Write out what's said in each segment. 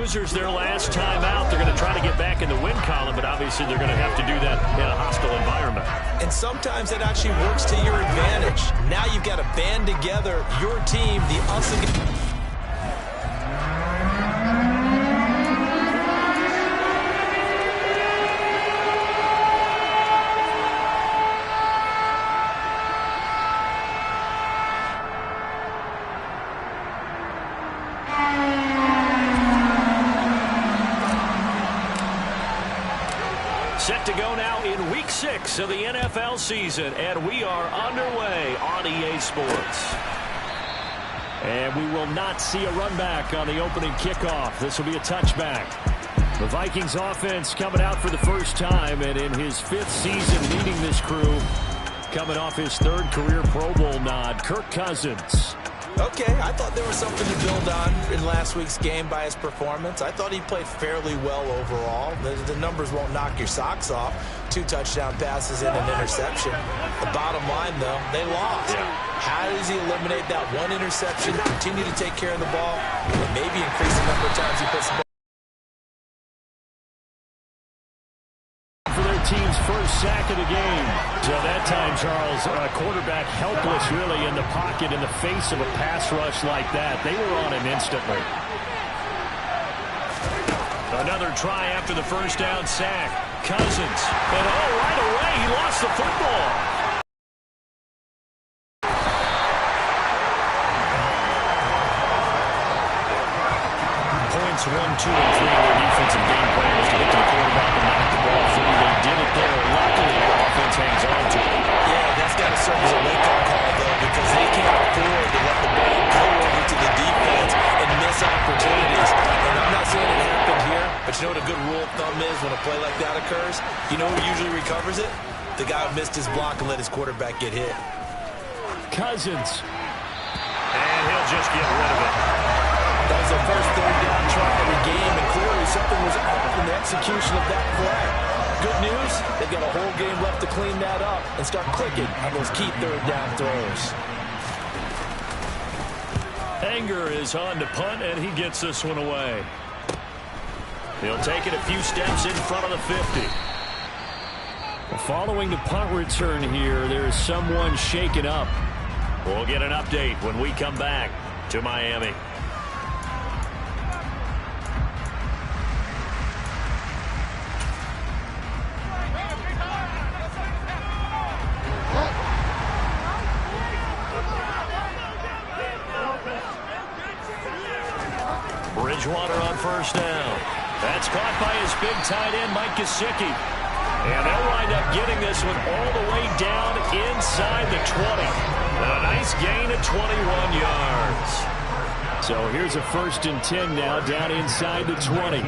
losers their last time out. They're going to try to get back in the win column, but obviously they're going to have to do that in a hostile environment. And sometimes that actually works to your advantage. Now you've got to band together your team, the us against... Set to go now in Week 6 of the NFL season, and we are underway on EA Sports. And we will not see a run back on the opening kickoff. This will be a touchback. The Vikings offense coming out for the first time, and in his 5th season leading this crew, coming off his 3rd career Pro Bowl nod, Kirk Cousins. Okay, I thought there was something to build on in last week's game by his performance. I thought he played fairly well overall. The numbers won't knock your socks off. 2 touchdown passes and an interception. The bottom line, though, they lost. Yeah. How does he eliminate that 1 interception, continue to take care of the ball, and maybe increase the number of times he puts the ball? For their team's first sack of the game. So that time, Charles, quarterback helpless really in the pocket in the face of a pass rush like that. They were on him instantly. Another try after the first down sack. Cousins. And right away, he lost the football. Points 1, 2, and 3 of their defensive game plan was to get to the quarterback and knock the ball free. They did it there. Luckily, the offense hangs on to it. Yeah, that's got to serve as a wake-up call, though, because they can't afford to let the ball go over to the defense and miss opportunities. And I'm not saying it happened here, but you know what a good rule of thumb is when a play like that occurs? You know who usually recovers it? The guy who missed his block and let his quarterback get hit. Cousins. And he'll just get rid of it. That was the first 3rd down try of the game, and clearly something was off in the execution of that play. Good news, they've got a whole game left to clean that up and start clicking on those key 3rd down throws. Hanger is on to punt, and he gets this one away. He'll take it a few steps in front of the 50. Following the punt return here, there is someone shaken up. We'll get an update when we come back to Miami. Bridgewater on first down. That's caught by his big tight end, Mike Gesicki. And they'll wind up getting this one all the way down inside the 20. A nice gain of 21 yards. So here's a 1st and 10 now down inside the 20.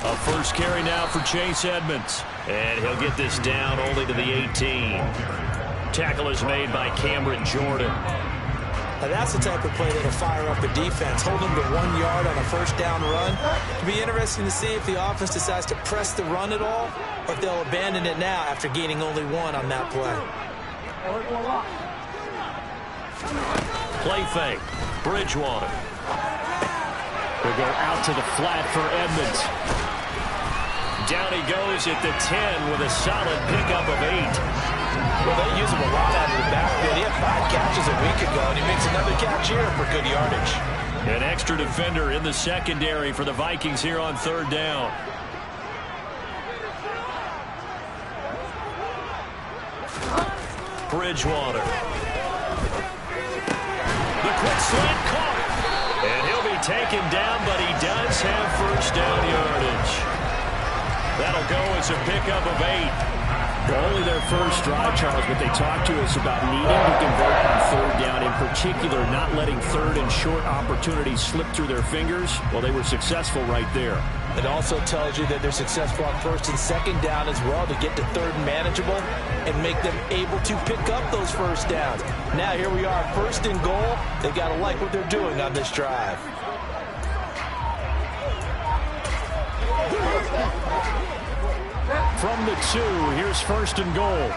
A first carry now for Chase Edmonds. And he'll get this down only to the 18. Tackle is made by Cameron Jordan. Now that's the type of play that'll fire up a defense. Hold them to 1 yard on a first down run. It'll be interesting to see if the offense decides to press the run at all, or if they'll abandon it now after gaining only 1 on that play. Play fake. Bridgewater. Will go out to the flat for Edmonds. Down he goes at the 10 with a solid pickup of 8. Well, they use him a lot out of the backfield. He had 5 catches a week ago, and he makes another catch here for good yardage. An extra defender in the secondary for the Vikings here on 3rd down. Bridgewater. The quick slant caught. And he'll be taken down, but he does have first down yardage. That'll go as a pickup of 8. Only their first drive, Charles, but they talked to us about needing to convert on 3rd down, in particular not letting 3rd and short opportunities slip through their fingers. Well, they were successful right there. It also tells you that they're successful on 1st and 2nd down as well to get to 3rd and manageable and make them able to pick up those first downs. Now here we are, 1st and goal. They've got to like what they're doing on this drive. From the 2, here's 1st and goal.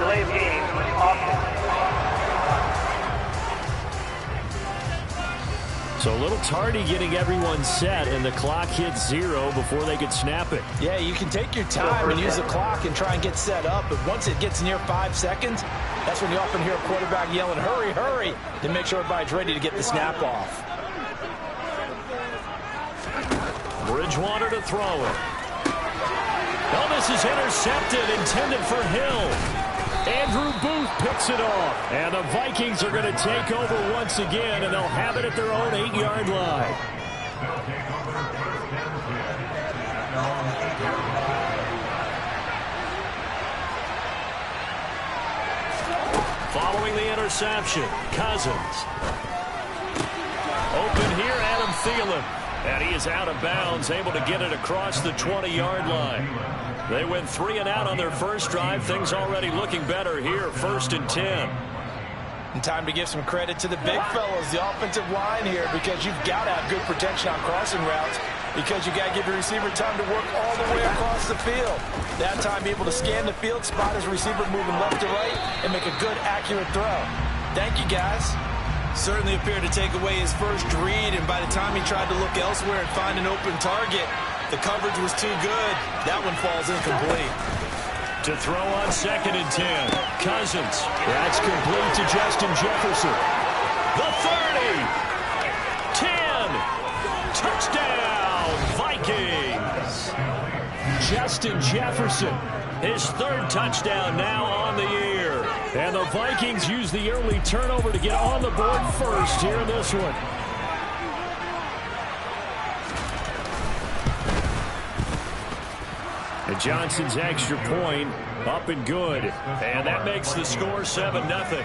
Delay So a little tardy getting everyone set, and the clock hits 0 before they could snap it. Yeah, you can take your time and use the clock and try and get set up, but once it gets near 5 seconds, that's when you often hear a quarterback yelling, hurry, hurry, to make sure everybody's ready to get the snap off. Bridgewater to throw it. Oh, this is intercepted, intended for Hill. Andrew Booth picks it off. And the Vikings are going to take over once again, and they'll have it at their own 8-yard line. Following the interception, Cousins. Open here, Adam Thielen. And he is out of bounds, able to get it across the 20-yard line. They went 3 and out on their first drive. Things already looking better here, 1st and 10. And time to give some credit to the big fellas, the offensive line here, because you've got to have good protection on crossing routes, because you got to give your receiver time to work all the way across the field. That time, be able to scan the field, spot his receiver moving left to right, and make a good, accurate throw. Thank you, guys. Certainly appeared to take away his first read, and by the time he tried to look elsewhere and find an open target, the coverage was too good. That one falls incomplete. To throw on 2nd and 10. Cousins. That's complete to Justin Jefferson. The 30. 10. Touchdown, Vikings. Justin Jefferson. His 3rd touchdown now on the year. And the Vikings use the early turnover to get on the board first here in this one. And Johnson's extra point up and good. And that makes the score 7-0.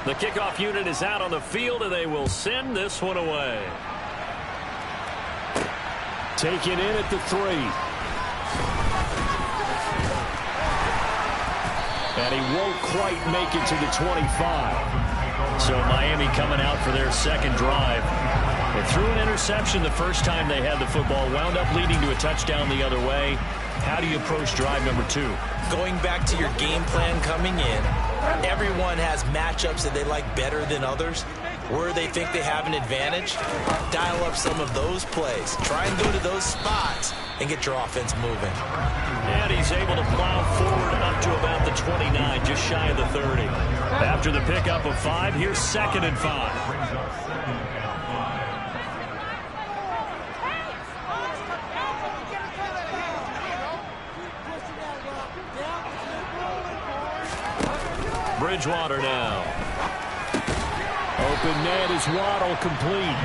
The kickoff unit is out on the field, and they will send this one away. Taken in at the 3. And he won't quite make it to the 25. So Miami coming out for their 2nd drive. They threw an interception the first time they had the football, wound up leading to a touchdown the other way. How do you approach drive number 2? Going back to your game plan coming in, everyone has matchups that they like better than others. Where they think they have an advantage, dial up some of those plays. Try and go to those spots and get your offense moving. And he's able to plow forward up to about the 29, just shy of the 30. After the pickup of 5, here's 2nd and 5. Bridgewater now. Open net is Waddle, complete.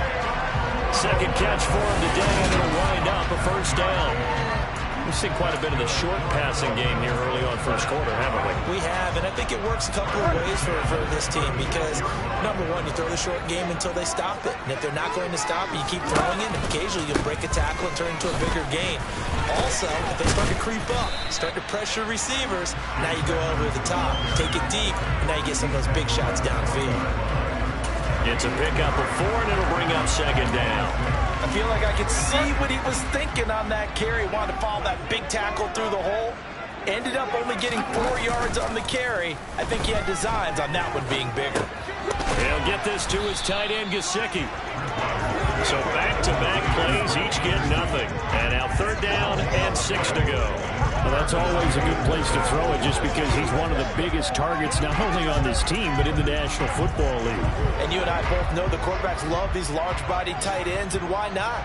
2nd catch for him today, and it'll wind up a 1st down. We've seen quite a bit of the short passing game here early on 1st quarter, haven't we? We have, and I think it works a couple of ways for this team because, number one, you throw the short game until they stop it. And if they're not going to stop it, you keep throwing it, and occasionally you'll break a tackle and turn it into a bigger gain. Also, if they start to creep up, start to pressure receivers, now you go over the top, take it deep, and now you get some of those big shots downfield. It's a pickup of 4, and it'll bring up 2nd down. I feel like I could see what he was thinking on that carry. Wanted to follow that big tackle through the hole. Ended up only getting 4 yards on the carry. I think he had designs on that one being bigger. He'll get this to his tight end, Gesicki. So back-to-back plays, each get nothing. And now 3rd down and 6 to go. Well, that's always a good place to throw it just because he's one of the biggest targets not only on this team but in the National Football League. And you and I both know the quarterbacks love these large-bodied tight ends, and why not?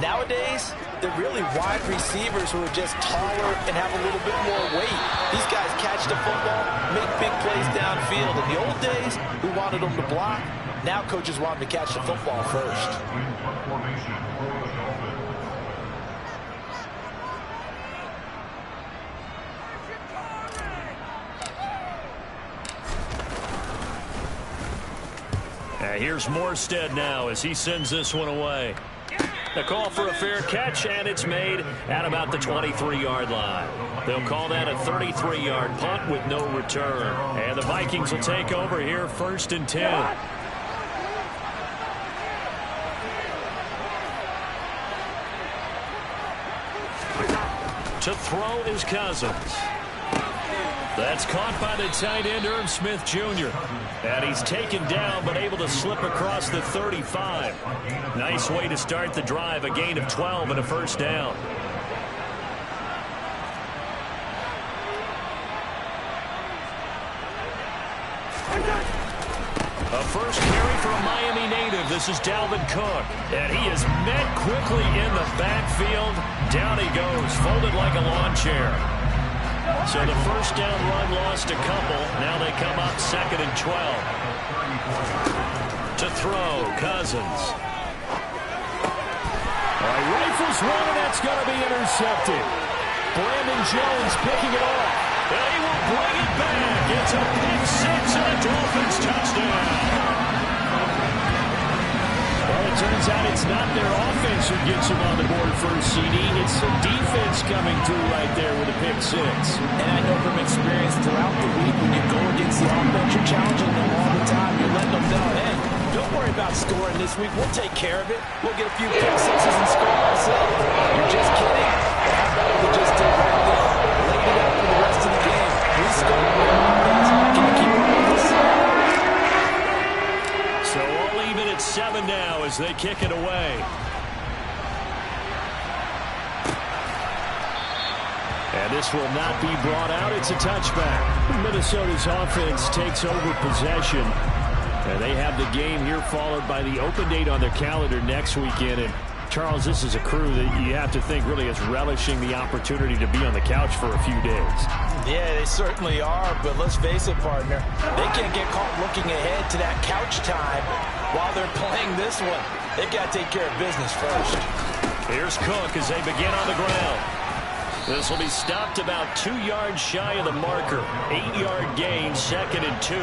Nowadays, they're really wide receivers who are just taller and have a little bit more weight. These guys catch the football, make big plays downfield. In the old days, we wanted them to block. Now coaches want them to catch the football first. Here's Morstead now as he sends this one away. A call for a fair catch, and it's made at about the 23-yard line. They'll call that a 33-yard punt with no return. And the Vikings will take over here, 1st and 10. To throw is Cousins. That's caught by the tight end, Irv Smith Jr. And he's taken down, but able to slip across the 35. Nice way to start the drive, a gain of 12 and a first down. A first carry for a Miami native. This is Dalvin Cook. And he is met quickly in the backfield. Down he goes, folded like a lawn chair. So the first down run lost a couple. Now they come up 2nd and 12. To throw, Cousins. All right, rifles one, and that's going to be intercepted. Brandon Jones picking it off. They will bring it back. It's a pick six and a Dolphins touchdown. Well, it turns out it's not their offense who gets them on the board first, CD. It's the defense coming through right there with a pick six. And I know from experience throughout the week, when you go against the offense, you're challenging them all the time. You're letting them know, hey, don't worry about scoring this week. We'll take care of it. We'll get a few pick sixes and score ourselves. You're just kidding. How about what we just did right there? Laid it out for the rest of the game. We scored with offense. Can you keep up with this? So all even at 7 now as they kick it away. And this will not be brought out. It's a touchback. Minnesota's offense takes over possession. And they have the game here followed by the open date on their calendar next weekend. And Charles, this is a crew that you have to think really is relishing the opportunity to be on the couch for a few days. Yeah, they certainly are, but let's face it, partner. They can't get caught looking ahead to that couch time while they're playing this one. They've got to take care of business first. Here's Cook as they begin on the ground. This will be stopped about 2 yards shy of the marker. 8-yard gain, 2nd and 2.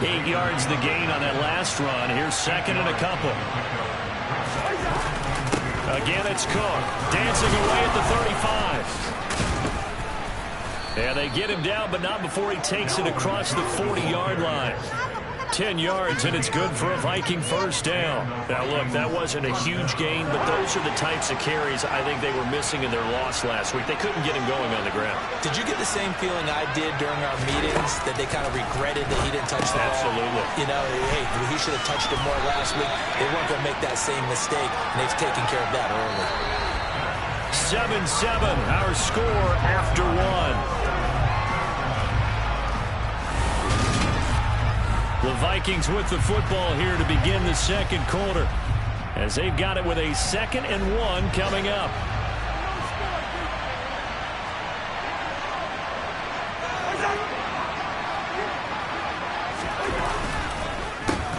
8 yards the gain on that last run. Here's 2nd and a couple. Again, it's Cook dancing away at the 35. And they get him down, but not before he takes it across the 40-yard line. 10 yards, and it's good for a Viking first down. Now, look, that wasn't a huge gain, but those are the types of carries I think they were missing in their loss last week. They couldn't get him going on the ground. Did you get the same feeling I did during our meetings, that they kind of regretted that he didn't touch the ball? Absolutely. You know, hey, he should have touched it more last week. They weren't going to make that same mistake, and they've taken care of that early. 7-7, our score after 1. The Vikings with the football here to begin the second quarter, as they've got it with a 2nd and 1 coming up.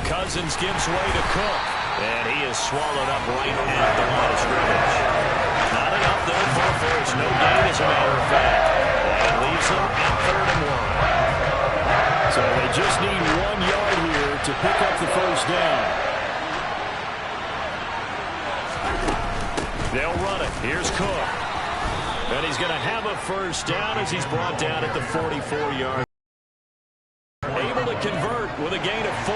Cousins gives way to Cook, and he is swallowed up right at the line of scrimmage. Not enough there for a first. No gain, as a matter of fact. And leaves them at 3rd and 1. So they just need 1 yard here to pick up the first down. They'll run it. Here's Cook. And he's going to have a first down as he's brought down at the 44-yard. Able to convert with a gain of 4.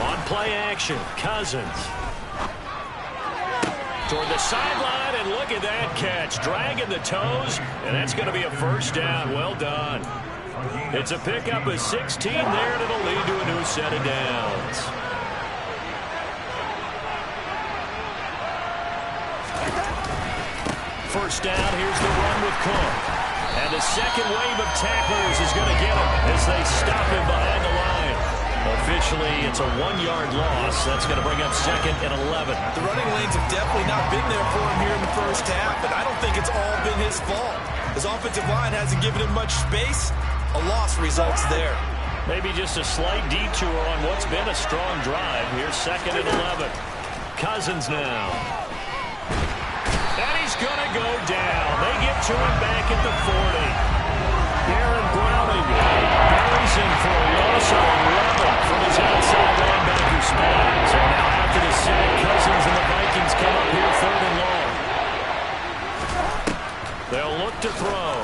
On play action, Cousins. Toward the sideline, and look at that catch. Dragging the toes, and that's going to be a first down. Well done. It's a pickup of 16 there, and it'll lead to a new set of downs. First down, here's the run with Cook. And the second wave of tacklers is going to get him as they stop him behind the line. Officially, it's a 1-yard loss. That's going to bring up 2nd and 11. The running lanes have definitely not been there for him here in the first half, but I don't think it's all been his fault. His offensive line hasn't given him much space. A loss results there. Maybe just a slight detour on what's been a strong drive. Here's 2nd and 11. Cousins now. And he's going to go down. They get to him back at the 40. Aaron Browning buries him for a loss of 11 from his outside linebacker spot. So now after the sack, Cousins and the Vikings come up here 3rd and long. They'll look to throw.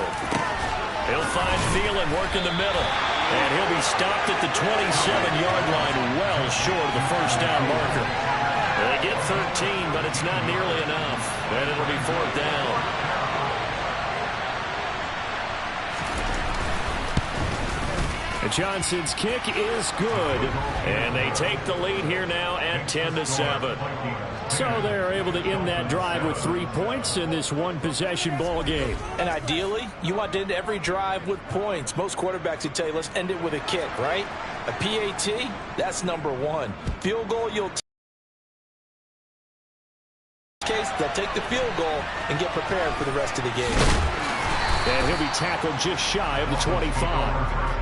He'll find Thielen working the middle. And he'll be he stopped at the 27-yard line, well short of the first down marker. They get 13, but it's not nearly enough. And it'll be 4th down. Johnson's kick is good, and they take the lead here now at 10-7. So they're able to end that drive with 3 points in this one-possession ball game. And ideally, you want to end every drive with points. Most quarterbacks would tell you, let's end it with a kick, right? A PAT, that's number 1. Field goal, you'll case, they'll take the field goal and get prepared for the rest of the game. And he'll be tackled just shy of the 25.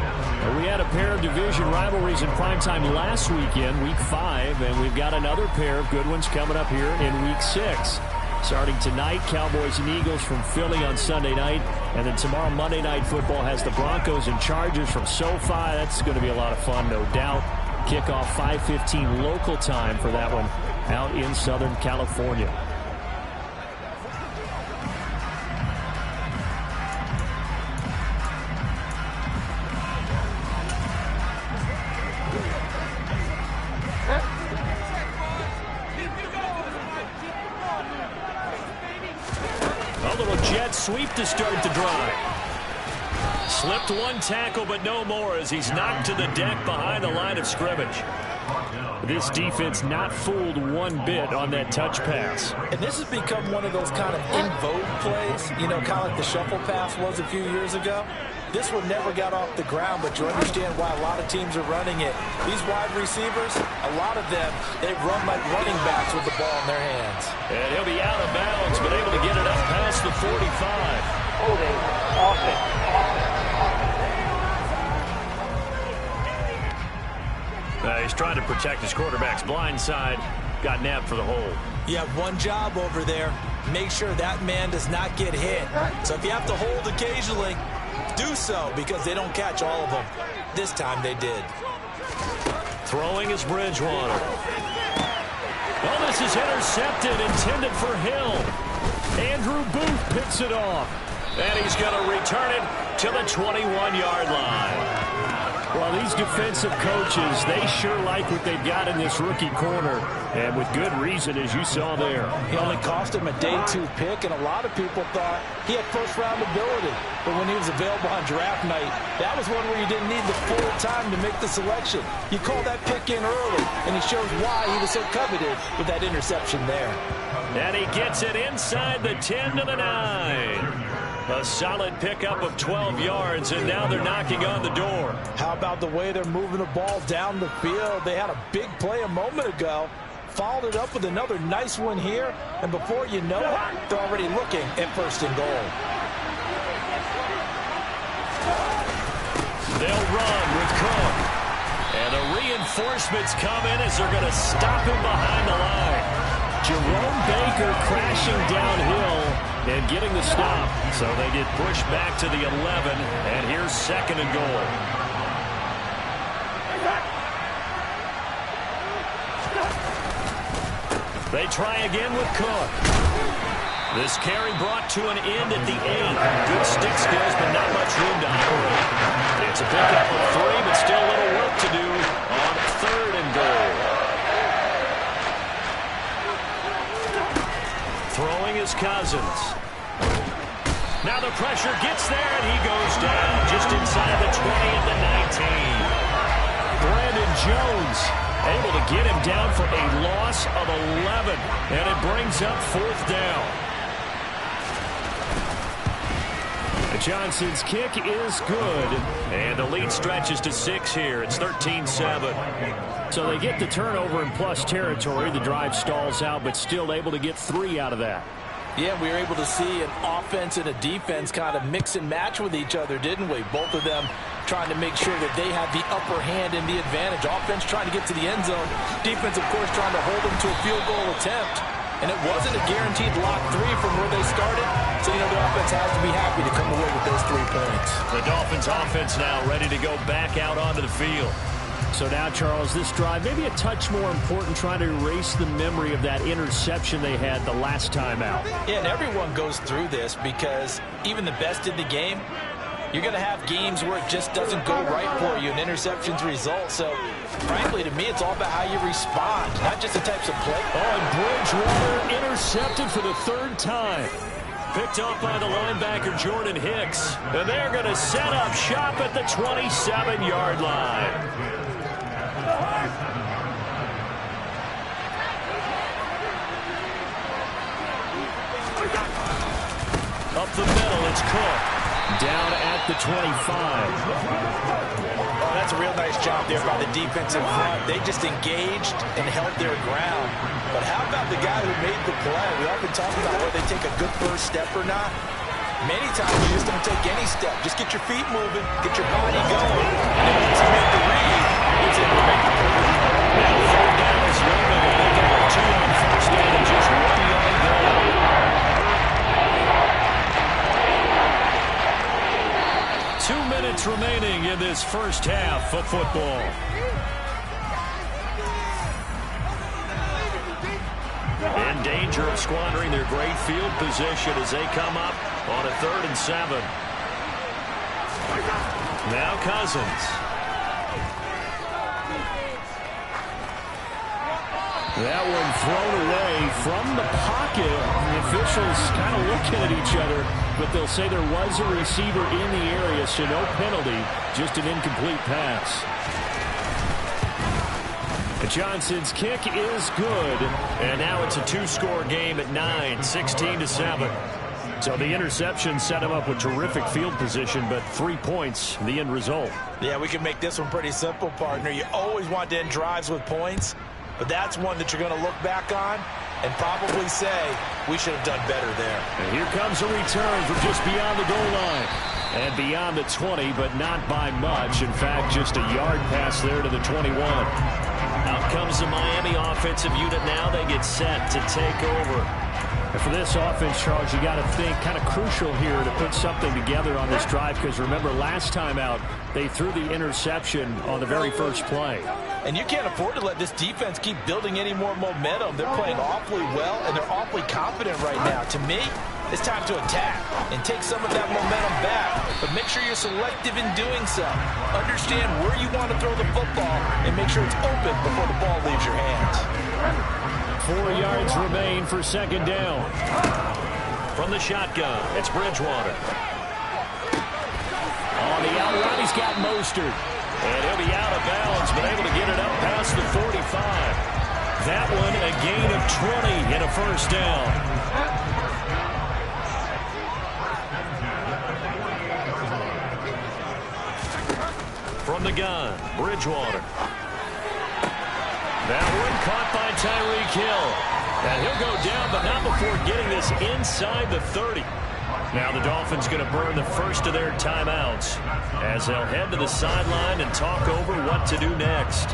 We had a pair of division rivalries in primetime last weekend, Week 5, and we've got another pair of good ones coming up here in Week 6. Starting tonight, Cowboys and Eagles from Philly on Sunday night, and then tomorrow Monday Night Football has the Broncos and Chargers from SoFi. That's going to be a lot of fun, no doubt. Kickoff 5:15 local time for that one out in Southern California. Sweep to start the drive. Slipped one tackle, but no more as he's knocked to the deck behind the line of scrimmage. This defense not fooled one bit on that touch pass. And this has become one of those kind of in vogue plays, you know, kind of like the shuffle pass was a few years ago. This one never got off the ground, but you understand why a lot of teams are running it. These wide receivers, a lot of them, they run like running backs with the ball in their hands. And he'll be out of bounds, but able to get it up past the 45. Holding, offense. He's trying to protect his quarterback's blind side. Got nabbed for the hold. You have one job over there. Make sure that man does not get hit. So if you have to hold occasionally, do so, because they don't catch all of them. This time they did. Throwing is Bridgewater. Well, this is intercepted, intended for Hill. Andrew Booth picks it off. And he's going to return it to the 21-yard line. Well, these defensive coaches, they sure like what they've got in this rookie corner. And with good reason, as you saw there. He only cost him a day 2 pick, and a lot of people thought he had first-round ability. But when he was available on draft night, that was one where you didn't need the full time to make the selection. You called that pick in early, and he shows why he was so coveted with that interception there. And he gets it inside the 10 to the 9. A solid pickup of 12 yards, and now they're knocking on the door. How about the way they're moving the ball down the field? They had a big play a moment ago, followed it up with another nice one here, and before you know it, they're already looking at 1st and goal. They'll run with Cook. And the reinforcements come in as they're going to stop him behind the line. Jerome Baker crashing downhill and getting the stop. So they get pushed back to the 11, and here's 2nd and goal. They try again with Cook. This carry brought to an end at the 8. Good stick skills, but not much room to operate. It's a pickup of 3, but still a little work to do on 3rd and goal. Throwing is Cousins. Now the pressure gets there, and he goes down just inside the 20 at the 19. Brandon Jones able to get him down for a loss of 11, and it brings up 4th down. Johnson's kick is good, and the lead stretches to 6 here. It's 13-7. So they get the turnover in plus territory. The drive stalls out, but still able to get 3 out of that. Yeah, we were able to see an offense and a defense kind of mix and match with each other, didn't we? Both of them trying to make sure that they have the upper hand and the advantage. Offense trying to get to the end zone. Defense, of course, trying to hold them to a field goal attempt. And it wasn't a guaranteed lock 3 from where they started. So, you know, the offense has to be happy to come away with those 3 points. The Dolphins offense now ready to go back out onto the field. So now, Charles, this drive maybe a touch more important, trying to erase the memory of that interception they had the last time out. Yeah, and everyone goes through this because even the best in the game, you're going to have games where it just doesn't go right for you, and interceptions result. So, frankly, to me, it's all about how you respond, not just the types of play. Oh, and Bridgewater intercepted for the third time. Picked up by the linebacker, Jordan Hicks. And they're going to set up shop at the 27-yard line. Up the middle, it's Cook. Down at the 25. Oh, that's a real nice job there by the defensive front. They just engaged and held their ground. But how about the guy who made the play? We often talk about whether they take a good first step or not. Many times you just don't take any step. Just get your feet moving, get your body going, and then once you make the read, it's able to make the play. Now third down is limited. They got 2 on first down and just 1 yard goal. 2 minutes remaining in this first half of football. In danger of squandering their great field position as they come up on a 3rd and 7. Now Cousins. That one thrown away from the pocket. The officials kind of looking at each other, but they'll say there was a receiver in the area, so no penalty, just an incomplete pass. Johnson's kick is good, and now it's a 2-score game at 9, 16-7. So the interception set him up with terrific field position, but 3 points, the end result. Yeah, we can make this one pretty simple, partner. You always want to end drives with points, but that's one that you're going to look back on and probably say, we should have done better there. And here comes a return from just beyond the goal line. And beyond the 20, but not by much. In fact, just a yard pass there to the 21. Out comes the Miami offensive unit now. They get set to take over. And for this offense, Charles, you got to think kind of crucial here to put something together on this drive, because remember last time out, they threw the interception on the very first play. And you can't afford to let this defense keep building any more momentum. They're playing awfully well, and they're awfully confident right now. To me, it's time to attack and take some of that momentum back, but make sure you're selective in doing so. Understand where you want to throw the football and make sure it's open before the ball leaves your hands. 4 yards remain for second down. From the shotgun, it's Bridgewater. On the outrun, he's got Mostert. And he'll be out of bounds, but able to get it up past the 45. That one a gain of 20 and a first down. From the gun, Bridgewater. That one caught by Tyreek Hill. And he'll go down, but not before getting this inside the 30. Now the Dolphins going to burn the first of their timeouts as they'll head to the sideline and talk over what to do next.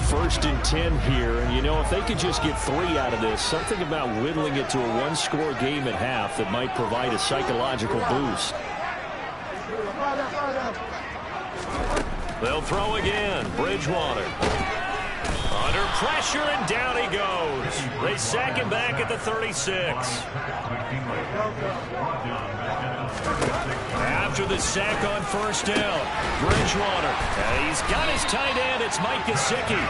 First and 10 here, and you know, if they could just get 3 out of this, something about whittling it to a 1-score game at half that might provide a psychological boost. They'll throw again. Bridgewater. Under pressure, and down he goes. They sack him back at the 36. After the sack on first down, Bridgewater. And he's got his tight end. It's Mike Gesicki.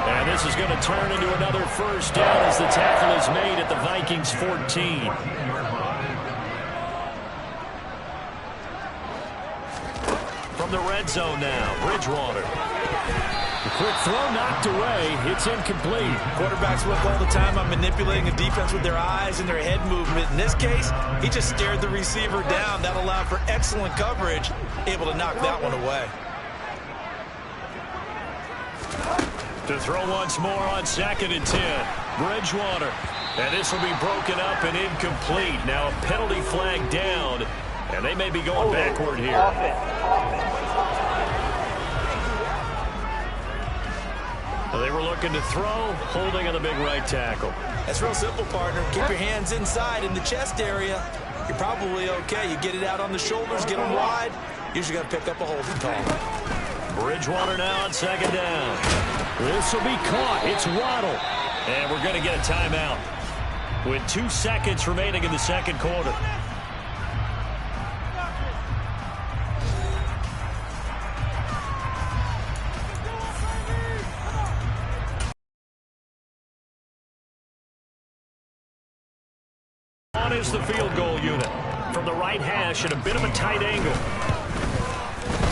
And this is going to turn into another first down as the tackle is made at the Vikings 14. From the red zone now, Bridgewater. The quick throw knocked away. It's incomplete. Quarterbacks work all the time on manipulating a defense with their eyes and their head movement. In this case, he just stared the receiver down. That allowed for excellent coverage, able to knock that one away. To throw once more on 2nd and 10. Bridgewater. And this will be broken up and incomplete. Now a penalty flag down, and they may be going backward here. They were looking to throw, holding on the big right tackle. That's real simple, partner. Keep your hands inside in the chest area. You're probably okay. You get it out on the shoulders, get them wide. Usually got to pick up a holding call. Bridgewater now on 2nd down. This will be caught. It's Waddle. And we're going to get a timeout. with 2 seconds remaining in the second quarter. On is the field goal unit from the right hash at a bit of a tight angle.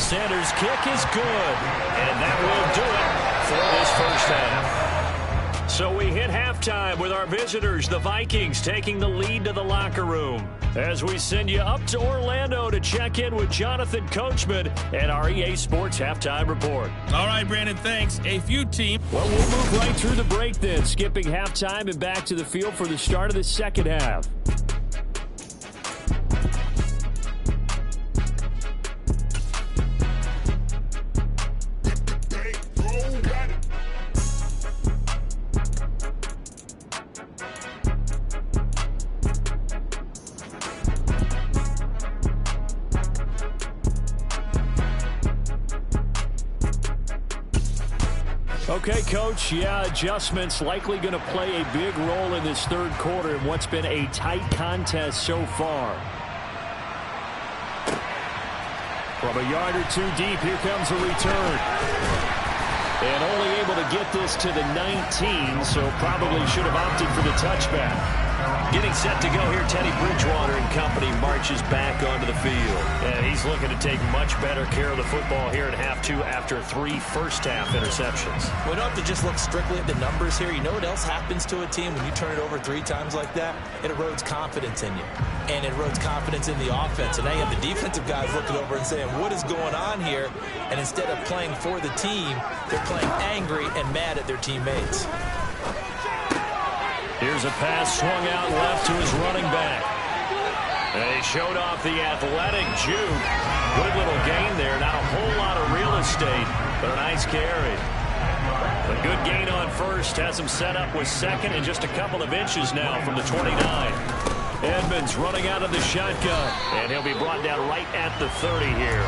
Sanders' kick is good, and that will do it for this first half. So we hit halftime with our visitors, the Vikings, taking the lead to the locker room. As we send you up to Orlando to check in with Jonathan Coachman and our EA Sports Halftime Report. All right, Brandon, thanks. A few teams. Well, we'll move right through the break then, skipping halftime and back to the field for the start of the second half. Okay, Coach, adjustments likely going to play a big role in this third quarter in what's been a tight contest so far. From a yard or two deep, here comes a return. And only able to get this to the 19, so probably should have opted for the touchback. Getting set to go here, Teddy Bridgewater and company marches back onto the field. And he's looking to take much better care of the football here in half two after 3 first-half interceptions. We don't have to just look strictly at the numbers here. You know what else happens to a team when you turn it over 3 times like that? It erodes confidence in you. And it erodes confidence in the offense. And now you have the defensive guys looking over and saying, what is going on here? And instead of playing for the team, they're playing angry and mad at their teammates. Here's a pass swung out left to his running back. And he showed off the athletic juke. Good little gain there. Not a whole lot of real estate, but a nice carry. A good gain on first. Has him set up with second and just a couple of inches now from the 29. Edmonds running out of the shotgun. And he'll be brought down right at the 30 here.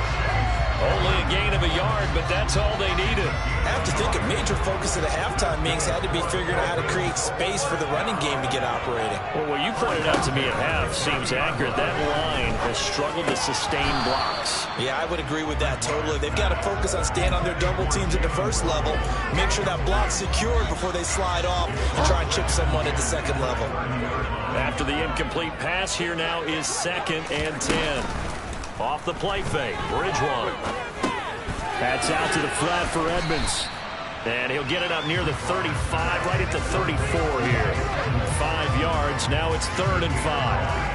Only a gain of a yard, but that's all they needed. I have to think a major focus of the halftime meetings had to be figuring out how to create space for the running game to get operating. Well, what you pointed out to me at half seems accurate. That line has struggled to sustain blocks. Yeah, I would agree with that totally. They've got to focus on staying on their double teams at the first level, make sure that block's secured before they slide off and try and chip someone at the second level. After the incomplete pass, here now is 2nd and 10. Off the play fake, Bridgewater. That's out to the flat for Edmonds. And he'll get it up near the 35, right at the 34 here. 5 yards, now it's 3rd and 5.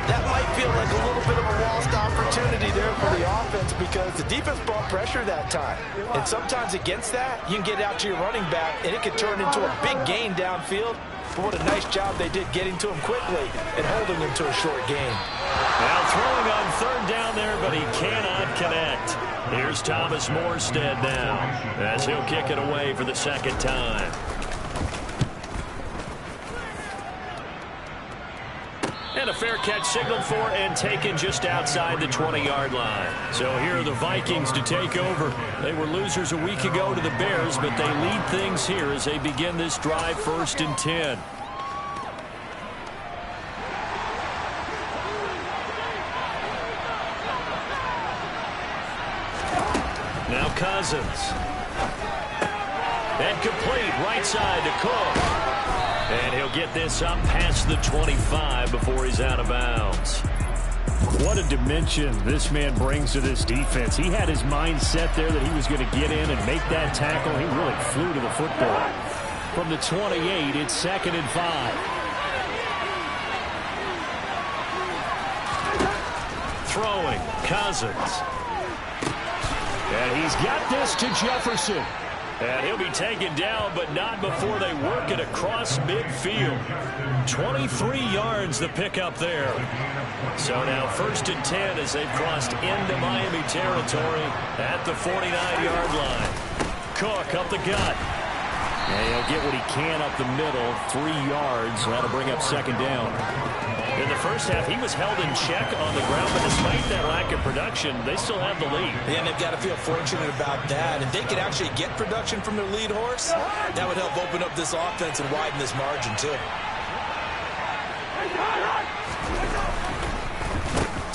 That might feel like a little bit of a lost opportunity there for the offense because the defense brought pressure that time. And sometimes against that, you can get out to your running back, and it can turn into a big gain downfield. But what a nice job they did getting to him quickly and holding him to a short gain. Now throwing on 3rd down there, but he cannot connect. Here's Thomas Morstead now as he'll kick it away for the 2nd time. And a fair catch signaled for and taken just outside the 20-yard line. So here are the Vikings to take over. They were losers a week ago to the Bears, but they lead things here as they begin this drive 1st and 10. Now Cousins. And complete right side to Cook. And he'll get this up past the 25 before he's out of bounds. What a dimension this man brings to this defense. He had his mind set there that he was going to get in and make that tackle. He really flew to the football. From the 28, it's 2nd and 5. Throwing, Cousins. And he's got this to Jefferson. And he'll be taken down, but not before they work it across midfield. 23 yards the pickup there. So now 1st and 10 as they've crossed into Miami territory at the 49-yard line. Cook up the gut. And he'll get what he can up the middle. 3 yards. That'll bring up 2nd down. In the first half, he was held in check on the ground, but despite that lack of production, they still have the lead. Yeah, and they've got to feel fortunate about that. If they could actually get production from their lead horse, that would help open up this offense and widen this margin, too.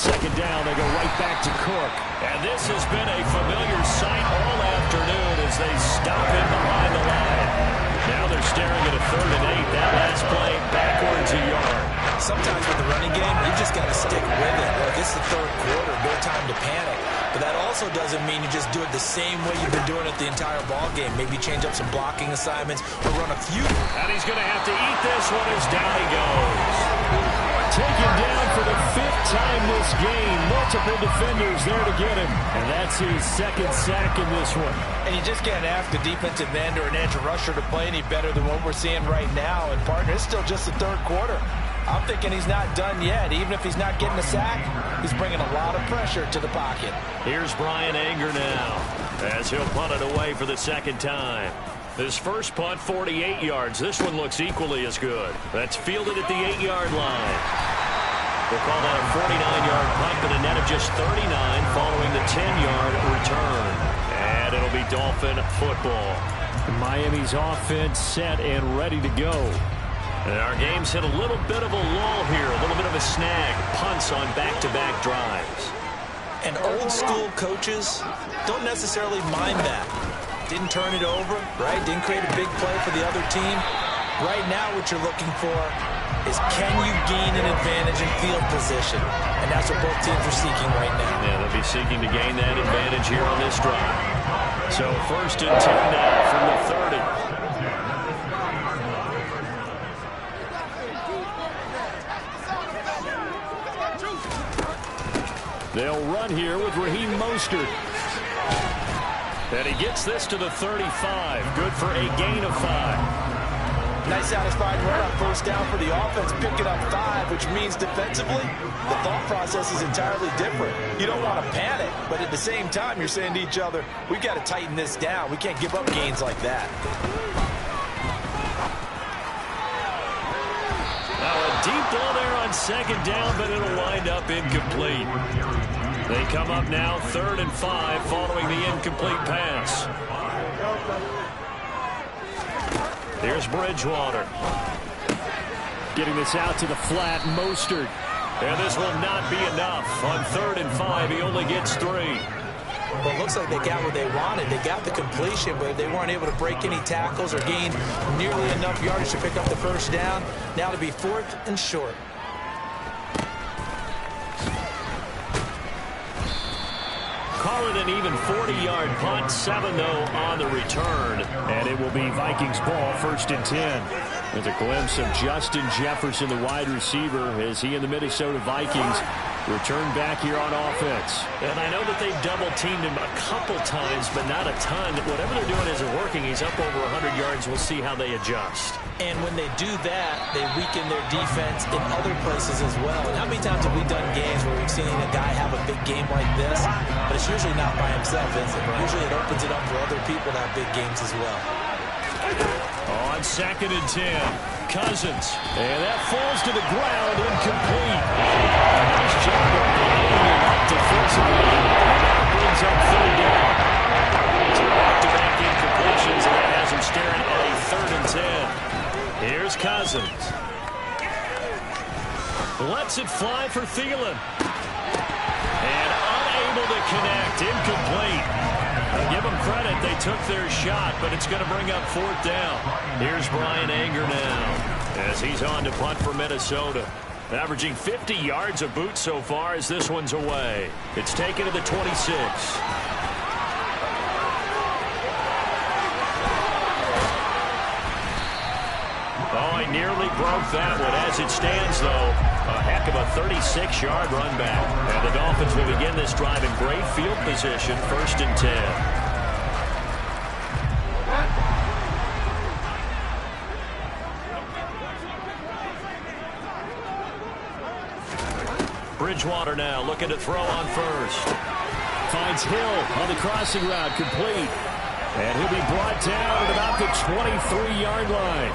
second down, they go right back to Cook. And this has been a familiar sight all afternoon as they stop him behind the line. Now they're staring at a 3rd and 8. That last play backwards a yard. Sometimes with the running game, you just got to stick with it. Look, it's the 3rd quarter, no time to panic. But that also doesn't mean you just do it the same way you've been doing it the entire ball game. Maybe change up some blocking assignments or run a few. And he's going to have to eat this one as down he goes. Taken down for the 5th time this game. Multiple defenders there to get him. And that's his 2nd sack in this one. And you just can't ask a defensive end or an edge rusher to play any better than what we're seeing right now. And, partner, it's still just the 3rd quarter. I'm thinking he's not done yet. Even if he's not getting a sack, he's bringing a lot of pressure to the pocket. Here's Brian Anger now as he'll punt it away for the 2nd time. His first punt, 48 yards. This one looks equally as good. That's fielded at the 8-yard line. We'll call that a 49-yard punt, but a net of just 39 following the 10-yard return. And it'll be Dolphin football. Miami's offense set and ready to go. And our game's hit a little bit of a lull here, a little bit of a snag. Punts on back-to-back drives. And old-school coaches don't necessarily mind that. Didn't turn it over, right? Didn't create a big play for the other team. Right now what you're looking for is can you gain an advantage in field position? And that's what both teams are seeking right now. Yeah, they'll be seeking to gain that advantage here on this drive. So 1st and 10 now from the 30. They'll run here with Raheem Mostert. And he gets this to the 35. Good for a gain of 5. Nice satisfying run on 1st down for the offense, picking up 5, which means defensively, the thought process is entirely different. You don't want to panic, but at the same time, you're saying to each other, we've got to tighten this down. We can't give up gains like that. Now a deep ball there on 2nd down, but it'll wind up incomplete. They come up now 3rd and 5 following the incomplete pass. Here's Bridgewater. Getting this out to the flat, Mostert. And this will not be enough. On 3rd and 5, he only gets 3. Well, it looks like they got what they wanted. They got the completion, but they weren't able to break any tackles or gain nearly enough yardage to pick up the 1st down. Now to be 4th and short. Call it an even 40-yard punt, 7 though on the return. And it will be Vikings ball, 1st and 10. There's a glimpse of Justin Jefferson, the wide receiver, as he and the Minnesota Vikings return back here on offense. And I know that they've double-teamed him a couple times, but not a ton. Whatever they're doing isn't working. He's up over 100 yards. We'll see how they adjust. And when they do that, they weaken their defense in other places as well. And how many times have we done games where we've seen a guy have a big game like this, but it's usually not by himself, is it? Usually it opens it up for other people to have big games as well. On 2nd and 10, Cousins. And that falls to the ground, incomplete. Nice job of blocking it up defensively. And that brings up 3rd down. Two back-to-back incompletions, and that has him staring at a 3rd and 10. Here's Cousins. Lets it fly for Thielen. And unable to connect, incomplete. Give them credit, they took their shot, but it's going to bring up 4th down. Here's Brian Anger now as he's on to punt for Minnesota. Averaging 50 yards a boot so far as this one's away. It's taken to the 26. Oh, I nearly broke that one. As it stands, though, a heck of a 36-yard run back. And the Dolphins will begin this drive in great field position, 1st and 10. Bridgewater now looking to throw on 1st. Finds Hill on the crossing route, complete. And he'll be brought down at about the 23-yard line.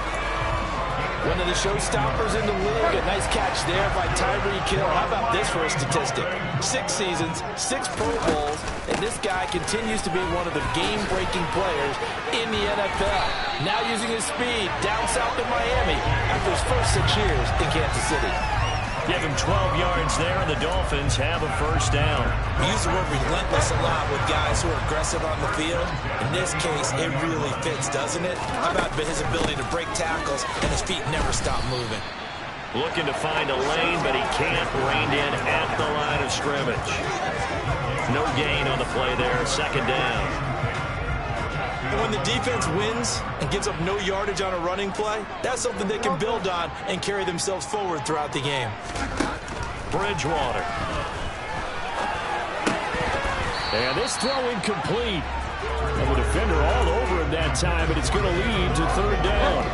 One of the showstoppers in the league. A nice catch there by Tyreek Hill. How about this for a statistic? 6 seasons, 6 Pro Bowls, and this guy continues to be one of the game-breaking players in the NFL. Now using his speed down south in Miami after his first 6 years in Kansas City. Give him 12 yards there, and the Dolphins have a first down. We use the word relentless a lot with guys who are aggressive on the field. In this case, it really fits, doesn't it? How about his ability to break tackles and his feet never stop moving? Looking to find a lane, but he can't. Reined in at the line of scrimmage. No gain on the play there. Second down. And when the defense wins and gives up no yardage on a running play, that's something they can build on and carry themselves forward throughout the game. Bridgewater. And this throw incomplete. And the defender all over him that time, but it's going to lead to third down.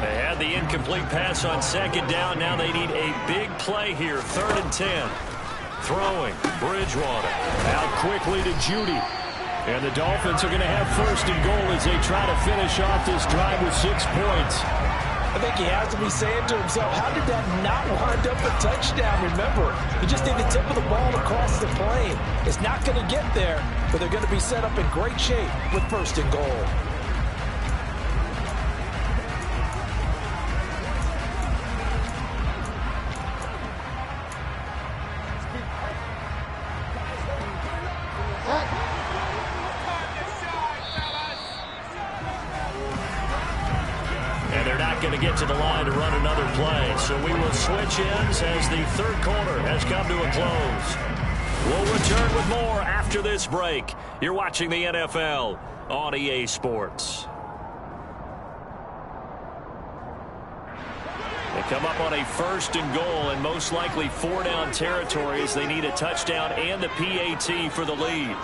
They had the incomplete pass on second down. Now they need a big play here. 3rd and 10. Throwing. Bridgewater. Out quickly to Judy. And the Dolphins are going to have 1st and goal as they try to finish off this drive with 6 points. I think he has to be saying to himself, how did that not wind up a touchdown? Remember, he just need the tip of the ball across the plane. It's not going to get there, but they're going to be set up in great shape with 1st and goal. Going to get to the line to run another play. So we will switch ends as the 3rd quarter has come to a close. We'll return with more after this break. You're watching the NFL on EA Sports. They come up on a 1st and goal and most likely 4-down territory as they need a touchdown and a PAT for the lead.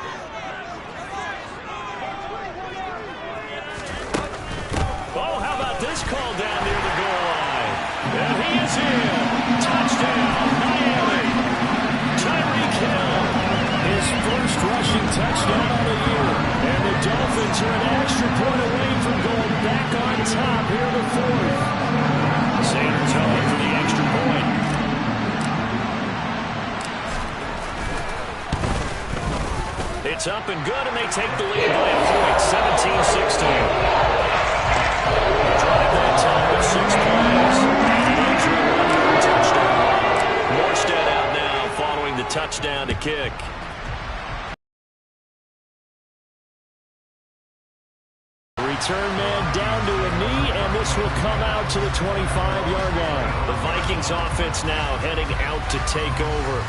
This call down near the goal line. And he is in. Touchdown, Miami. Tyreek Hill. His 1st rushing touchdown of the year. And the Dolphins are an extra point away from going back on top here in the 4th. Sanders home for the extra point. It's up and good, and they take the lead by a point, 17-16. Drive that time with 6 plays. And touchdown. Morstead out now following the touchdown to kick. Return man down to a knee, and this will come out to the 25-yard line. The Vikings offense now heading out to take over.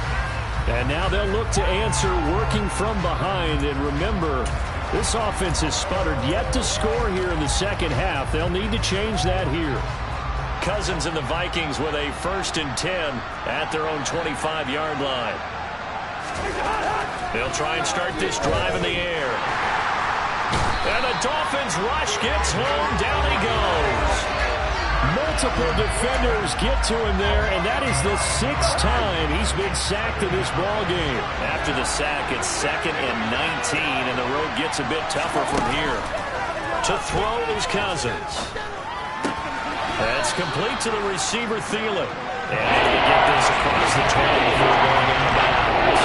And now they'll look to answer working from behind. And remember, this offense has sputtered yet to score here in the second half. They'll need to change that here. Cousins and the Vikings with a 1st and 10 at their own 25-yard line. They'll try and start this drive in the air. And the Dolphins rush gets home. Down he goes. Multiple defenders get to him there, and that is the 6th time he's been sacked in this ball game. After the sack, it's 2nd and 19, and the road gets a bit tougher from here. To throw is Cousins. That's complete to the receiver, Thielen. And they get this across the 20 before going out of bounds.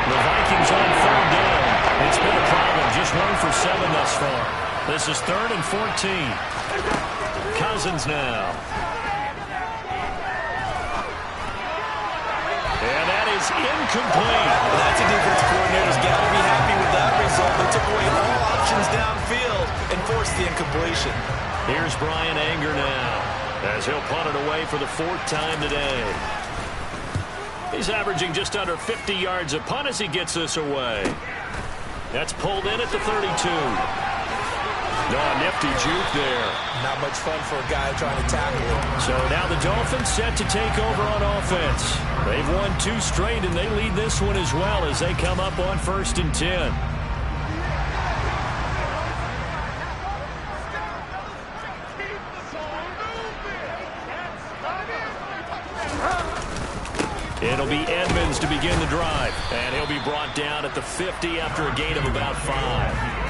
The Vikings on 3rd down. It's been a problem. Just 1 for 7 thus far. This is 3rd and 14. Cousins now. And that is incomplete. That's a defense coordinator's got to be happy with that result. They took away all options downfield and forced the incompletion. Here's Brian Anger now as he'll punt it away for the 4th time today. He's averaging just under 50 yards a punt as he gets this away. That's pulled in at the 32. No, nifty juke there. Not much fun for a guy trying to tackle him. So now the Dolphins set to take over on offense. They've won 2 straight, and they lead this one as well as they come up on 1st and 10. It'll be Edmonds to begin the drive, and he'll be brought down at the 50 after a gain of about 5.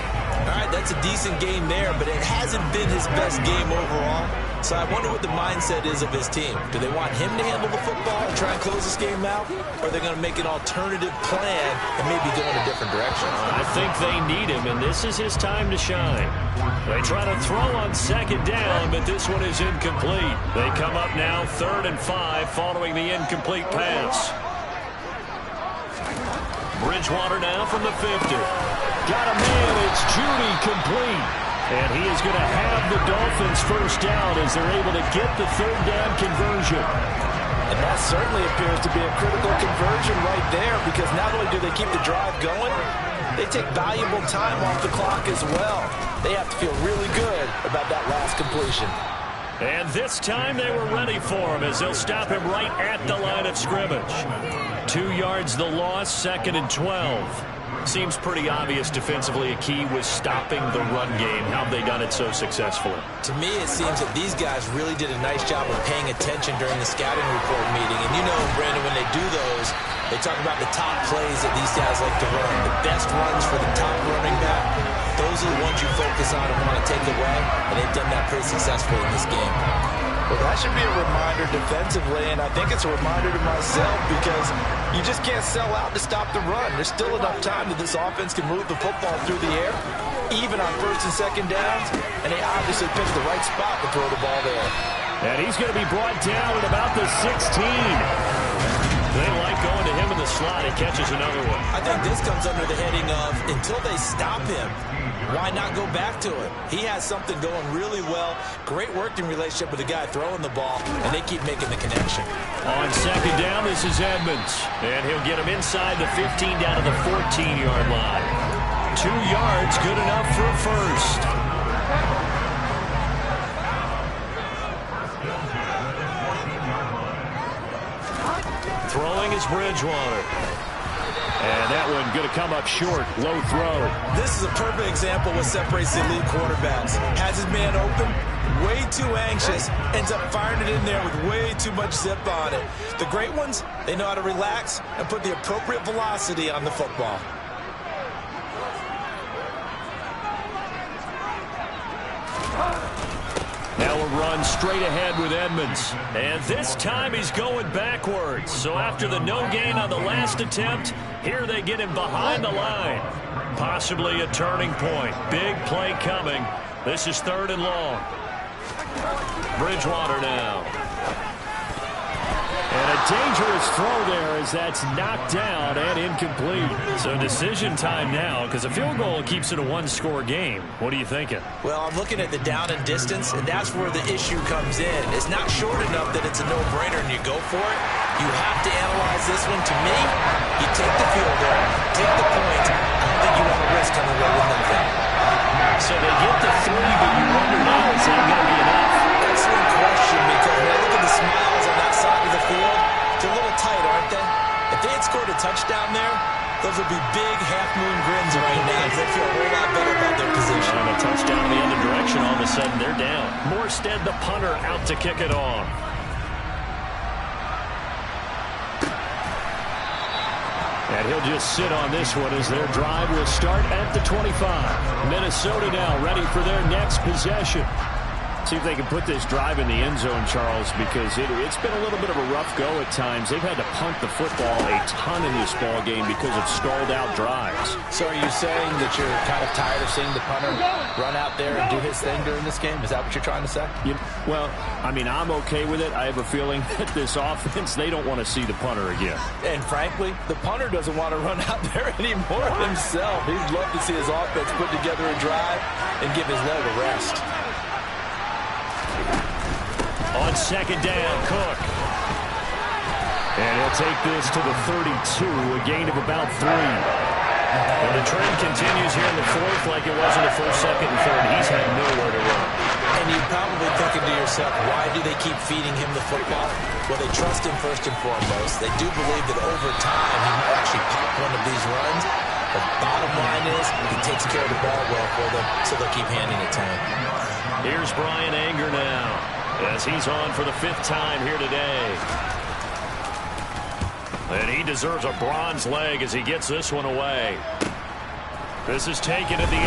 All right, that's a decent game there, but it hasn't been his best game overall. So I wonder what the mindset is of his team. Do they want him to handle the football and try and close this game out? Or are they going to make an alternative plan and maybe go in a different direction? I think they need him, and this is his time to shine. They try to throw on second down, but this one is incomplete. They come up now 3rd and 5 following the incomplete pass. Bridgewater now from the 50. Got a man. It's Judy complete. And he is going to have the Dolphins first down as they're able to get the 3rd down conversion. And that certainly appears to be a critical conversion right there, because not only do they keep the drive going, they take valuable time off the clock as well. They have to feel really good about that last completion. And this time they were ready for him as they'll stop him right at the line of scrimmage. 2 yards the loss, 2nd and 12. Seems pretty obvious defensively a key was stopping the run game. How have they done it so successfully? To me, it seems that these guys really did a nice job of paying attention during the scouting report meeting. And you know, Brandon, when they do those, they talk about the top plays that these guys like to run. The best runs for the top running back. Those are the ones you focus on and want to take away. And they've done that pretty successfully in this game. Well, that should be a reminder defensively, and I think it's a reminder to myself, because you just can't sell out to stop the run. There's still enough time that this offense can move the football through the air, even on 1st and 2nd downs, and they obviously picked the right spot to throw the ball there. And he's going to be brought down at about the 16. They like going to him in the slot. He catches another one. I think this comes under the heading of, until they stop him, why not go back to it? He has something going really well. Great working relationship with the guy throwing the ball, and they keep making the connection. On 2nd down, this is Edmonds. And he'll get him inside the 15 down to the 14-yard line. 2 yards, good enough for a first. Throwing is Bridgewater. And that one going to come up short. Low throw. This is a perfect example of what separates the elite quarterbacks. Has his man open, way too anxious, ends up firing it in there with way too much zip on it. The great ones, they know how to relax and put the appropriate velocity on the football. Now a run straight ahead with Edmonds. And this time he's going backwards. So after the no gain on the last attempt, here they get him behind the line. Possibly a turning point. Big play coming. This is 3rd and long. Bridgewater now. And a dangerous throw there as that's knocked down and incomplete. So decision time now, because a field goal keeps it a one-score game. What are you thinking? Well, I'm looking at the down and distance, and that's where the issue comes in. It's not short enough that it's a no-brainer and you go for it. You have to analyze this one. To me, you take the field goal, take the point. I don't think you want to risk coming away with nothing. So they get the 3, but you wonder now, is that going to be enough? Excellent question, because when I look at the smiles on that side of the field, they're a little tight, aren't they? If they had scored a touchdown there, those would be big half-moon grins right now. They feel a whole lot better about their position. And a touchdown in the other direction, all of a sudden they're down. Morstead, the punter, out to kick it off. And he'll just sit on this one as their drive will start at the 25. Minnesota now ready for their next possession. See if they can put this drive in the end zone, Charles, because it's been a little bit of a rough go at times. They've had to punt the football a ton in this ball game because of stalled out drives. So are you saying that you're kind of tired of seeing the punter run out there and do his thing during this game? Is that what you're trying to say? Well, I mean, I'm okay with it. I have a feeling that this offense, they don't want to see the punter again. And frankly, the punter doesn't want to run out there anymore himself. He'd love to see his offense put together a drive and give his leg a rest. On 2nd down, Cook. And he'll take this to the 32, a gain of about 3. And the trend continues here in the 4th like it was in the 1st, 2nd, and 3rd. He's had nowhere to run. And you're probably thinking to yourself, why do they keep feeding him the football? Well, they trust him first and foremost. They do believe that over time he might actually pop one of these runs. But bottom line is, he takes care of the ball well for them, so they'll keep handing it to him. Here's Brian Anger now, as he's on for the 5th time here today. And he deserves a bronze leg as he gets this one away. This is taken at the 18.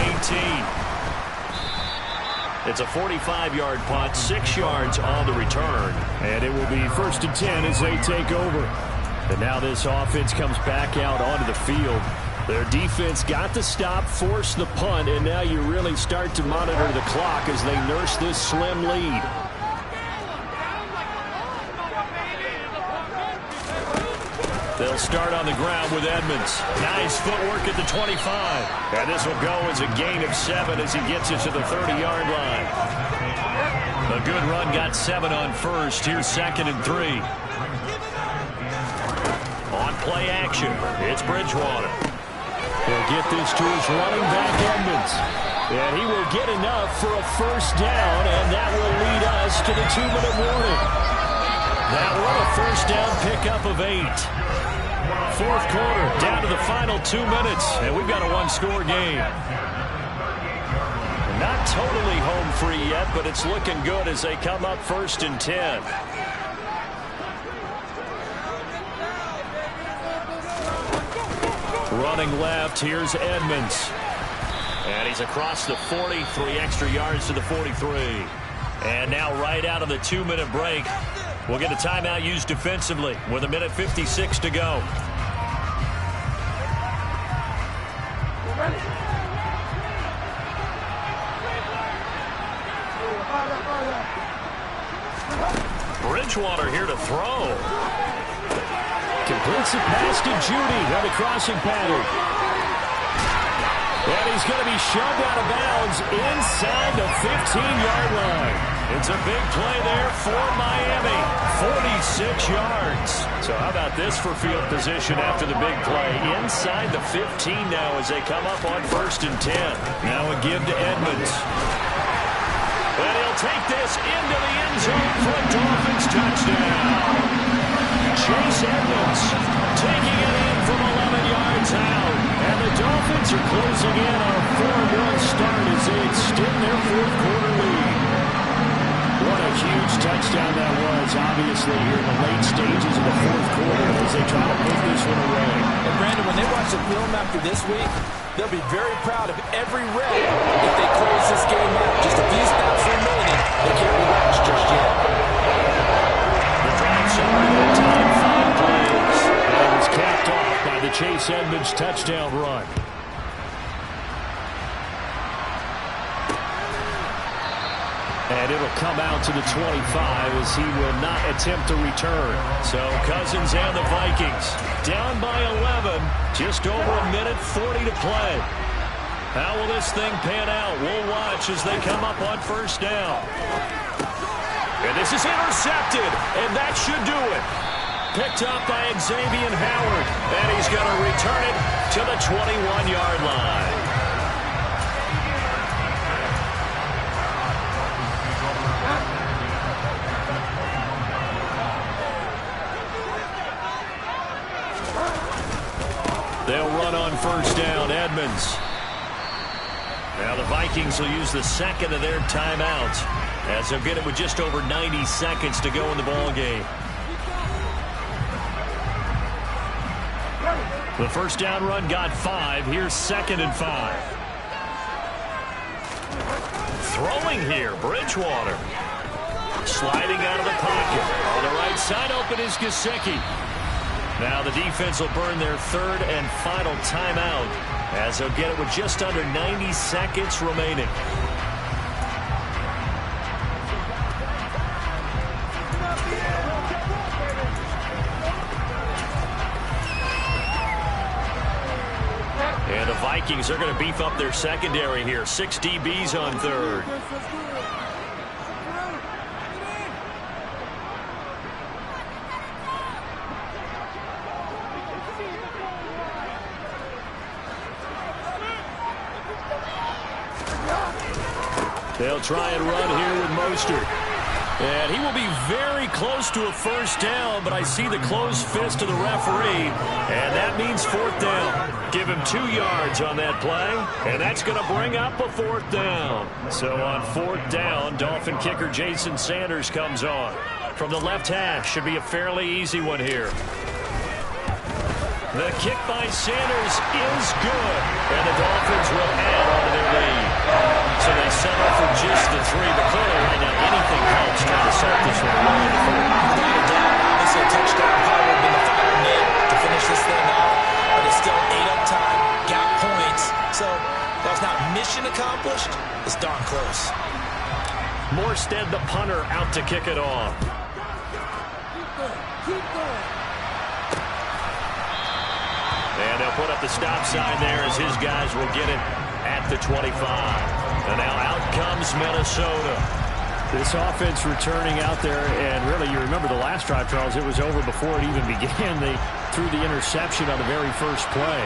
It's a 45-yard punt, 6 yards on the return. And it will be 1st and 10 as they take over. And now this offense comes back out onto the field. Their defense got the stop, forced the punt, and now you really start to monitor the clock as they nurse this slim lead. They'll start on the ground with Edmonds. Nice footwork at the 25. And this will go as a gain of 7 as he gets it to the 30-yard line. A good run got 7 on first. Here's 2nd and 3. On play action, it's Bridgewater. He'll get this to his running back, Edmonds. And he will get enough for a 1st down, and that will lead us to the 2-minute warning. That one a 1st down pickup of 8. 4th quarter, down to the final 2 minutes, and we've got a 1-score game. Not totally home free yet, but it's looking good as they come up 1st and 10. Running left, here's Edmonds. And he's across the 40, 3 extra yards to the 43. And now right out of the 2-minute break, we'll get a timeout used defensively with 1:56 to go. Bridgewater here to throw. Completes the pass to Judy on the crossing pattern. And he's going to be shoved out of bounds inside the 15-yard line. It's a big play there for Miami. 46 yards. So how about this for field position after the big play? Inside the 15 now as they come up on 1st and 10. Now a give to Edmonds. And he'll take this into the end zone for a Dolphins touchdown. Chase Edmonds taking it in from 11 yards out. And the Dolphins are closing in on a 4-1 start as they extend their 4th quarter lead. What a huge touchdown that was, obviously, here in the late stages of the 4th quarter as they try to put this one away. And Brandon, when they watch the film after this week, they'll be very proud of every rep if they close this game out. Just a few snaps remaining. They can't relax just yet. The drive started at time 5 plays. And it was capped off by the Chase Edmonds touchdown run. And it'll come out to the 25 as he will not attempt to return. So Cousins and the Vikings down by 11. Just over 1:40 to play. How will this thing pan out? We'll watch as they come up on 1st down. And this is intercepted, and that should do it. Picked up by Xavier Howard, and he's going to return it to the 21-yard line. They'll run on 1st down, Edmonds. Now the Vikings will use the 2nd of their timeouts as they'll get it with just over 90 seconds to go in the ball game. The 1st down run got 5. Here's 2nd and 5. Throwing here, Bridgewater. Sliding out of the pocket. On the right side open is Gesicki. Now the defense will burn their 3rd and final timeout as they'll get it with just under 90 seconds remaining. And the Vikings are going to beef up their secondary here. 6 DBs on 3rd. They'll try and run here with Mostert. And he will be very close to a 1st down, but I see the closed fist of the referee, and that means 4th down. Give him 2 yards on that play, and that's going to bring up a 4th down. So on 4th down, Dolphin kicker Jason Sanders comes on. From the left hash, should be a fairly easy one here. The kick by Sanders is good, and the Dolphins will add on to their lead. So they settle for just the 3, but clearly right now anything helps trying to set this one away in the 4th. Without a doubt, obviously a touchdown probably would have been the final nail to finish this thing off, but it's still 8 up time, got points, so that's not mission accomplished. It's darn close. Morstead, the punter, out to kick it off. Keep going. And they'll put up the stop sign there as his guys will get it at the 25. And now out comes Minnesota. This offense returning out there, and really, you remember the last drive, Charles, it was over before it even began. They threw the interception on the very first play.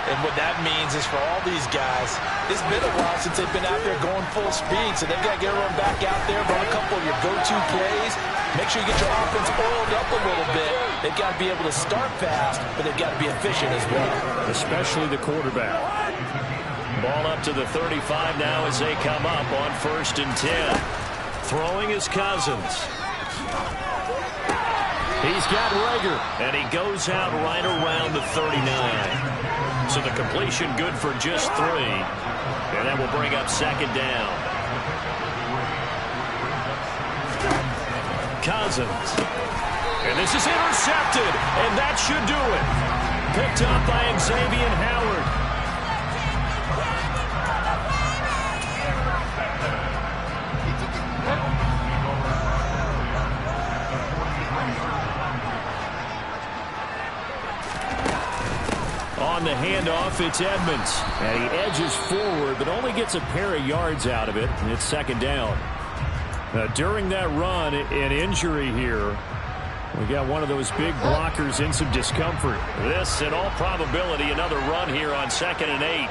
And what that means is for all these guys, it's been a while since they've been out there going full speed, so they've got to get everyone back out there, run a couple of your go-to plays. Make sure you get your offense oiled up a little bit. They've got to be able to start fast, but they've got to be efficient as well. Especially the quarterback. Ball up to the 35 now as they come up on 1st and 10. Throwing is Cousins. He's got Rager, and he goes out right around the 39. So the completion good for just 3. And that will bring up 2nd down. Cousins. And this is intercepted, and that should do it. Picked up by Xavier Howard. On the handoff, it's Edmonds. And he edges forward, but only gets a pair of yards out of it, and it's 2nd down. During that run, an injury here. We got one of those big blockers in some discomfort. This, in all probability, another run here on 2nd and 8.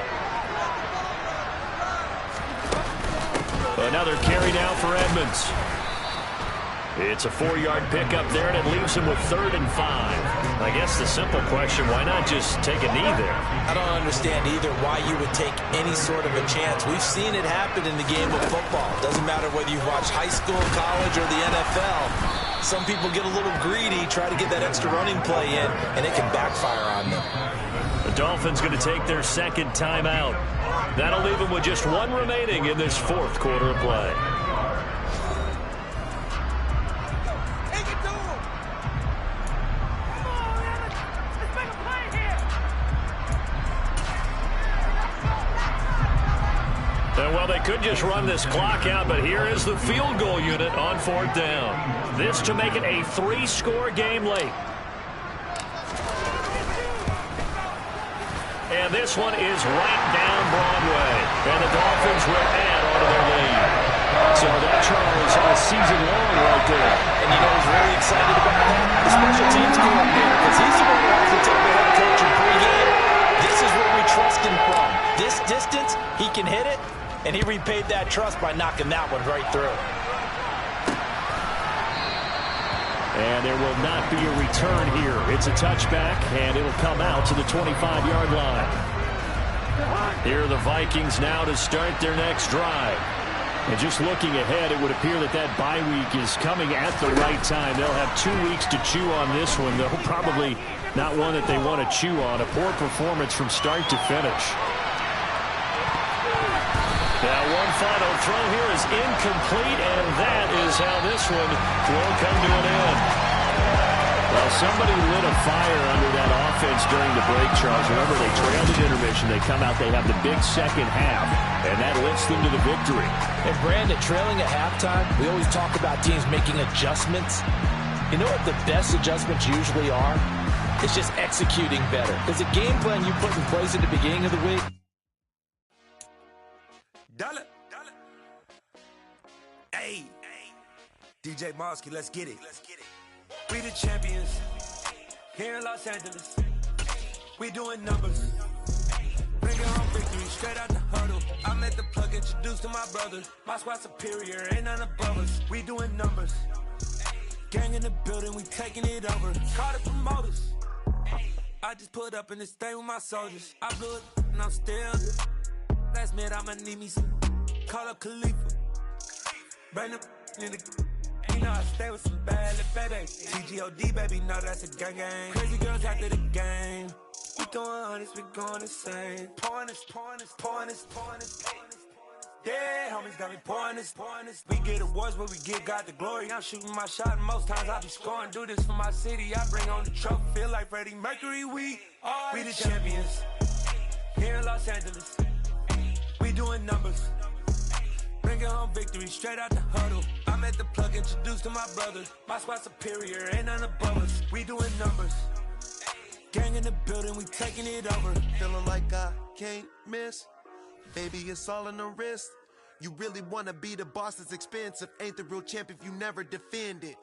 Another carry now for Edmonds. It's a 4-yard pickup there, and it leaves him with 3rd and 5. I guess the simple question, why not just take a knee there? I don't understand either why you would take any sort of a chance. We've seen it happen in the game of football. Doesn't matter whether you've watched high school, college, or the NFL. Some people get a little greedy, try to get that extra running play in, and it can backfire on them. The Dolphins going to take their 2nd timeout. That'll leave them with just 1 remaining in this 4th quarter of play. Well, they could just run this clock out, but here is the field goal unit on 4th down. This to make it a 3-score game late. And this one is right down Broadway. And the Dolphins will add on to their lead. So that, Charles, all season long right there. And you know who's really excited about that? The special teams coordinator, because he's the one who has to tell the head coach in pregame, this is where we trust him from. This distance, he can hit it. And he repaid that trust by knocking that one right through. And there will not be a return here. It's a touchback, and it'll come out to the 25-yard line. Here are the Vikings now to start their next drive. And just looking ahead, it would appear that that bye week is coming at the right time. They'll have 2 weeks to chew on this one, though probably not one that they want to chew on. A poor performance from start to finish. Now one final throw here is incomplete, and that is how this one will come to an end. Well, somebody lit a fire under that offense during the break, Charles. Remember, they trailed at intermission. They come out, they have the big second half, and that lifts them to the victory. And Brandon, trailing at halftime, we always talk about teams making adjustments. You know what the best adjustments usually are? It's just executing better. Because the game plan you put in place at the beginning of the week, Dollar. Hey, DJ Mosky, let's get it. We the champions here in Los Angeles. We doing numbers. Bringing home victory straight out the huddle. I met the plug introduced to my brother. My squad superior, ain't none above us. We doing numbers. Gang in the building, we taking it over. Call the promoters. I just put up in this thing with my soldiers. I blew it and I'm still. Last minute, I'ma need me some. Call up Khalifa. Bring them in the. You know I stay with some bad little baby. TGOD, baby, know that's a gang gang. Crazy girls after the game. throwing hundreds, we going insane. Pointers. Yeah, homies got me pointers. We get awards, but we give God the glory. I'm shooting my shot, and most times I be scoring. Do this for my city, I bring on the trophy. Feel like Freddie Mercury, we the champions. Here in Los Angeles, we doing numbers. Bringing home victory straight out the huddle. I'm at the plug, introduced to my brothers. My squad superior, ain't none above us. We doing numbers. Gang in the building, we taking it over. Feeling like I can't miss. Baby, it's all in the wrist. You really wanna be the boss, it's expensive. Ain't the real champ if you never defend it.